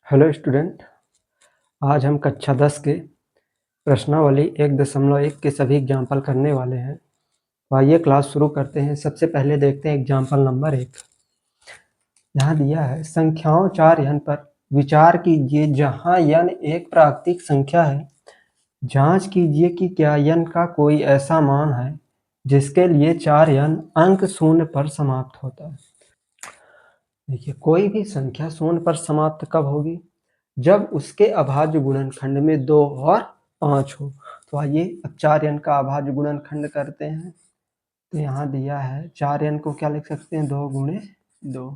Hello student, आज हम कक्षा 10 के प्रश्नावली 1.1 के सभी एग्जाम्पल करने वाले हैं। तो आइए क्लास शुरू करते हैं। सबसे पहले देखते हैं एग्जाम्पल नंबर 1। यहाँ दिया है संख्याओं 4 n पर विचार कीजिए जहाँ n एक प्राकृतिक संख्या है। जांच कीजिए कि क्या n का कोई ऐसा मान है जिसके लिए 4n अंक शून्य पर समाप्त होता है। देखिए, कोई भी संख्या शून्य पर समाप्त कब होगी? जब उसके अभाज्य गुणनखंड में 2 और 5 हो। तो आइए अब 4n का अभाज्य गुणनखंड करते हैं। तो यहाँ दिया है 4n को क्या लिख सकते हैं, 2 गुणे 2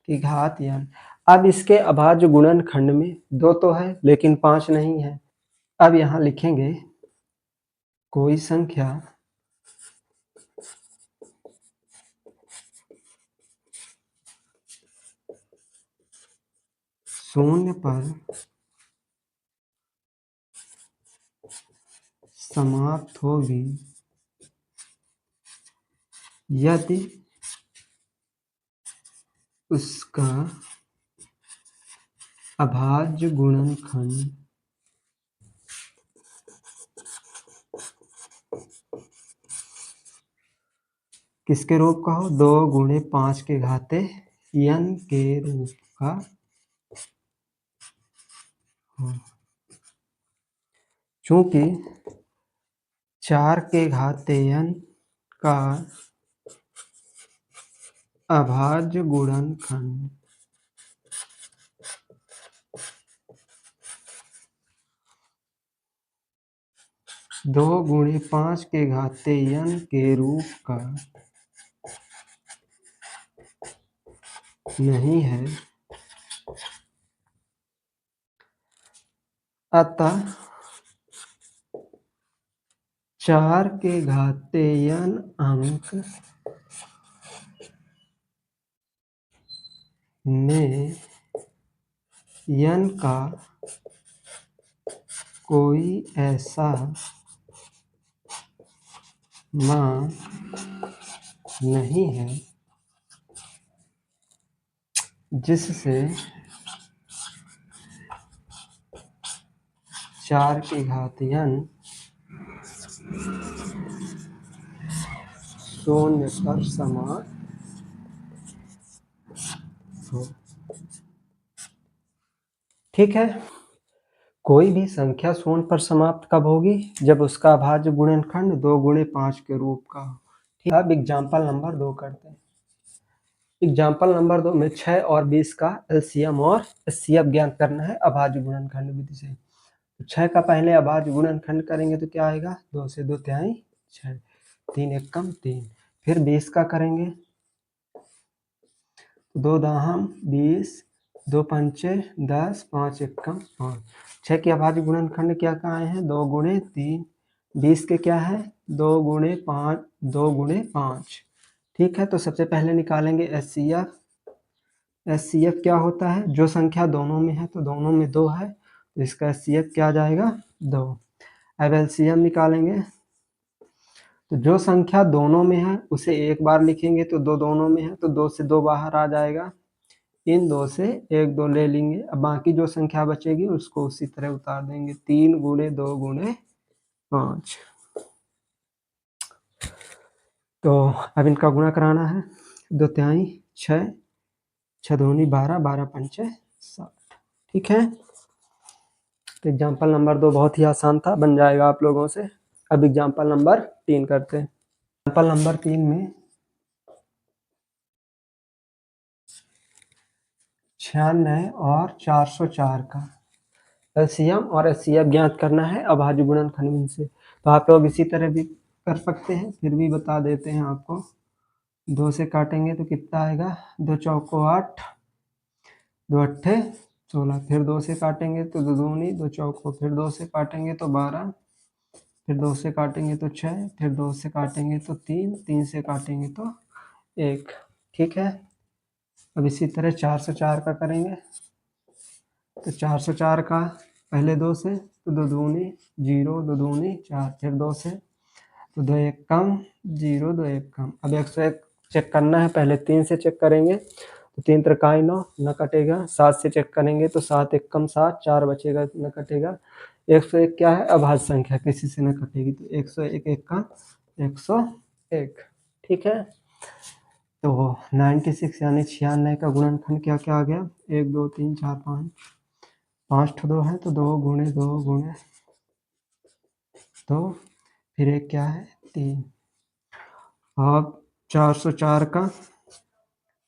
की घात n। अब इसके अभाज्य गुणनखंड में 2 तो है लेकिन 5 नहीं है। अब यहाँ लिखेंगे कोई संख्या शून्य पर समाप्त होगी यदि उसका अभाज्य गुणनखंड किसके रूप का हो? 2 गुणे 5 के घाते n के रूप का हो। चूंकि 4 के घाते n का अभाज्य गुणनखंड 2 गुणे 5 के घाते n के रूप का नहीं है, अतः 4 के घाते n अंक में n का कोई ऐसा मान नहीं है जिससे 4 की घात n शून्य पर समाप्त हो। ठीक है, कोई भी संख्या शून्य पर समाप्त कब होगी? जब उसका अभाज्य गुणनखंड 2 गुणे 5 के रूप का हो। ठीक, अब एग्जाम्पल नंबर 2 करते हैं। एग्जाम्पल नंबर 2 में 6 और 20 का एलसीएम और एचसीएफ ज्ञात करना है अभाज्य गुणनखंड विधि से। तो 6 का पहले अभाज्य गुणनखंड करेंगे तो क्या आएगा? 2 से 2 तिहाई 6, 3 एकम 3। फिर 20 का करेंगे, 2 दाहम 20, 2 पंचे 10, 5 एकम 5। 6 के अभाज्य गुणनखंड क्या कहाँ हैं? 2 गुणे 3। 20 के क्या है? 2 गुणे 5, 2 गुणे 5। ठीक है, तो सबसे पहले निकालेंगे एचसीएफ। एचसीएफ क्या होता है? जो संख्या दोनों में है, तो दोनों में 2 है तो इसका एचसीएफ क्या आ जाएगा? 2। अब एलसीएम निकालेंगे, तो जो संख्या दोनों में है उसे एक बार लिखेंगे तो 2 दोनों में है तो 2 से 2 बाहर आ जाएगा। इन 2 से 1 2 ले लेंगे। अब बाकी जो संख्या बचेगी उसको उसी तरह उतार देंगे। 3 गुणे 2 गुणे 5। तो अब इनका गुणा कराना है। 2 तिहाई 6, 6 दूनी 12, 12 पंचे 60। ठीक है, तो एग्जाम्पल नंबर 2 बहुत ही आसान था, बन जाएगा आप लोगों से। अब एग्जाम्पल नंबर 3 करते हैं। एग्जाम्पल नंबर 3 में 96 और 404 का एलसीएम और एचसीएफ ज्ञात करना है अभाज्य गुणनखंड से। तो आप लोग इसी तरह भी कर सकते हैं, फिर भी बता देते हैं आपको। 2 से काटेंगे तो कितना आएगा? 2 चौको 8, 2 अट्ठे 16। फिर 2 से काटेंगे तो 2 दूनी 2 चौको, फिर 2 से काटेंगे तो 12, फिर 2 से काटेंगे तो 6, फिर 2 से काटेंगे तो 3, 3 से काटेंगे तो 1। ठीक है, अब इसी तरह 404 का करेंगे। तो 404 का पहले 2 से तो 2 दूनी 0, 2 दूनी 4, फिर 2 से तो 2 एक कम 0, 2 एक कम। अब 101 चेक करना है, पहले 3 से चेक करेंगे तो 3 त्रिकाई 9 न कटेगा। 7 से चेक करेंगे तो 7 एक कम 7, 4 बचेगा न कटेगा। 101 क्या है? अभाज्य संख्या, किसी से न कटेगी। तो 101 एक का 101। ठीक है, तो 96 यानी 96 का गुणनखंड क्या क्या आ गया? 1 2 3 4 5, 5 ठो 2 है तो 2 गुणे 2 गुणे 2, फिर एक क्या है? 3। अब 404 का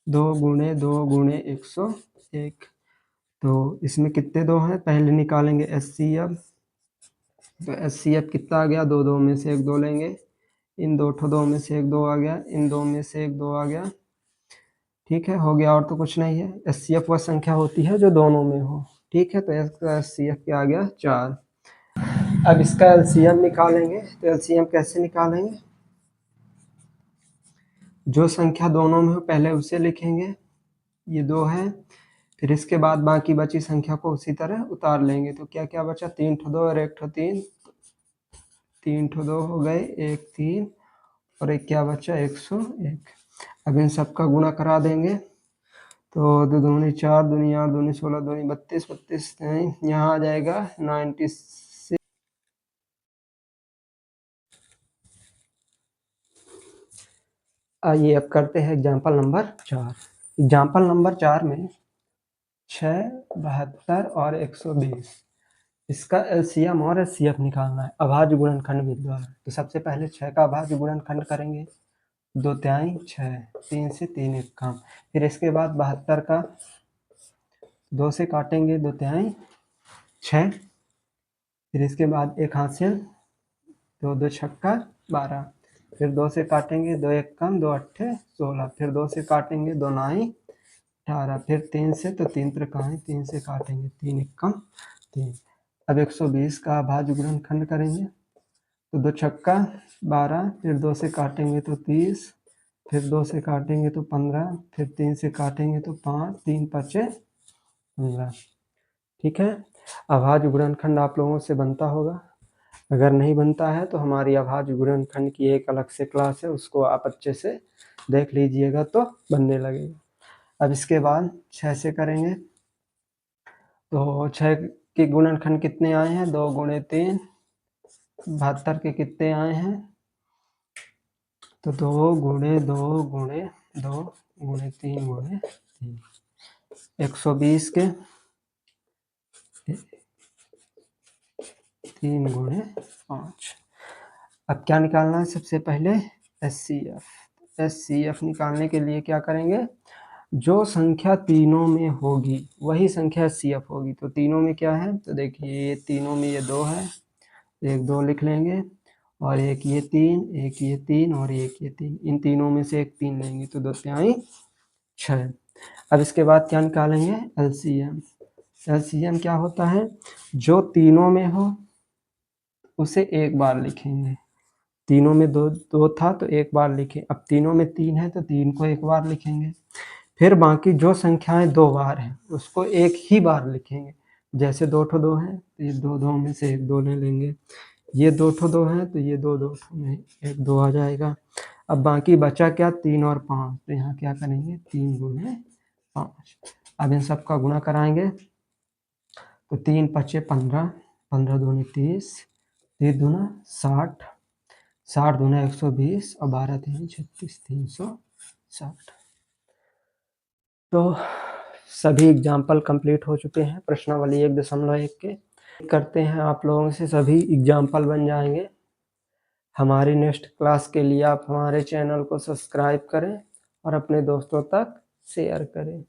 2 गुणे 2 गुणे 101, तो इसमें कितने 2 हैं? पहले निकालेंगे एचसीएफ। तो एचसीएफ कितना आ गया? 2 2 में से एक 2 लेंगे, इन 2 ठो 2 में से एक 2 आ गया, इन 2 में से एक 2 आ गया। ठीक है, हो गया, और तो कुछ नहीं है। एचसीएफ वह संख्या होती है जो दोनों में हो। ठीक है, तो इसका एचसीएफ क्या आ गया? 4। अब इसका एलसीएम निकालेंगे, तो एलसीएम कैसे निकालेंगे? जो संख्या दोनों में हो पहले उसे लिखेंगे, ये 2 है, फिर इसके बाद बाकी बची संख्या को उसी तरह उतार लेंगे। तो क्या क्या बचा? 3 ठो 2 और 1 ठो 3, 3 ठो 2 हो गए, 1 3 और एक क्या बचा? 101। अब इन सबका गुणा करा देंगे, तो 2 दूनी 4, दूनी 8, दूनी 16, दूनी 32, 32 यहाँ आ जाएगा 96। आइए अब करते हैं एग्जाम्पल नंबर 4। एग्जाम्पल नंबर 4 में 6, 72 और 120, इसका एलसीएम और एचसीएफ निकालना है अभाज्य गुणनखंड विधि द्वारा। तो सबसे पहले 6 का अभाज्य गुणनखंड करेंगे, 2 तिहाई 6, 3 से 3 एक काम। फिर इसके बाद 72 का 2 से काटेंगे, 2 तिहाई 6, फिर इसके बाद एक हासिल, 2 2 छक्का 12, फिर 2 से काटेंगे, 2 एक कम 2 अट्ठे 16, फिर 2 से काटेंगे, 2 नाई 18, फिर 3 से, तो 3 त्रिकाई 3 से काटेंगे, 3 एक कम 3। अब 120 का अभाज्य गुणनखंड करेंगे, तो 2 छक्का 12, फिर 2 से काटेंगे तो 30, फिर 2 से काटेंगे तो 15, फिर 3 से काटेंगे तो 5, 3 पचे 15। ठीक है, अभाज्य गुणनखंड आप लोगों से बनता होगा। अगर नहीं बनता है तो हमारी अभाज्य गुणनखंड की एक अलग से क्लास है, उसको आप अच्छे से देख लीजिएगा तो बनने लगेगा। अब इसके बाद 6 से करेंगे, तो 6 के गुणनखंड कितने आए हैं? 2 गुणे 3। 72 के कितने आए हैं? तो 2 गुणे 2 गुणे 2 गुणे 3 गुणे 3। 120 के 3 गुणे 5। अब क्या निकालना है? सबसे पहले एचसीएफ। एचसीएफ निकालने के लिए क्या करेंगे? जो संख्या तीनों में होगी वही संख्या एचसीएफ होगी। तो तीनों में क्या है? तो देखिए, ये तीनों में ये 2 है, एक 2 लिख लेंगे, और एक ये 3, एक ये 3 और एक ये 3। इन तीनों में से एक 3 लेंगे, तो 2 तिहाई 6। अब इसके बाद क्या निकालेंगे? एलसीएम। एलसीएम क्या होता है? जो तीनों में हो उसे एक बार लिखेंगे। तीनों में 2 2 था तो एक बार लिखे, अब तीनों में 3 है तो 3 को एक बार लिखेंगे। फिर बाकी जो संख्याएं 2 बार हैं उसको एक ही बार लिखेंगे। जैसे 2 ठो 2 हैं तो ये 2 2 में से एक 2 ले लेंगे, ये 2 ठो 2 हैं तो ये 2 2 में एक 2 आ जाएगा। अब बाकी बचा क्या? 3 और 5, तो यहाँ क्या करेंगे? 3 गुणे 5। अब इन सब का गुणा कराएंगे, तो 3 पचे 15, 15 दूनी 30, 3 दूना 60, 60 दूना 120 और 12 3 36, 360। तो सभी एग्जाम्पल कंप्लीट हो चुके हैं प्रश्नावली 1.1 के। करते हैं आप लोगों से सभी एग्जाम्पल बन जाएंगे। हमारी नेक्स्ट क्लास के लिए आप हमारे चैनल को सब्सक्राइब करें और अपने दोस्तों तक शेयर करें।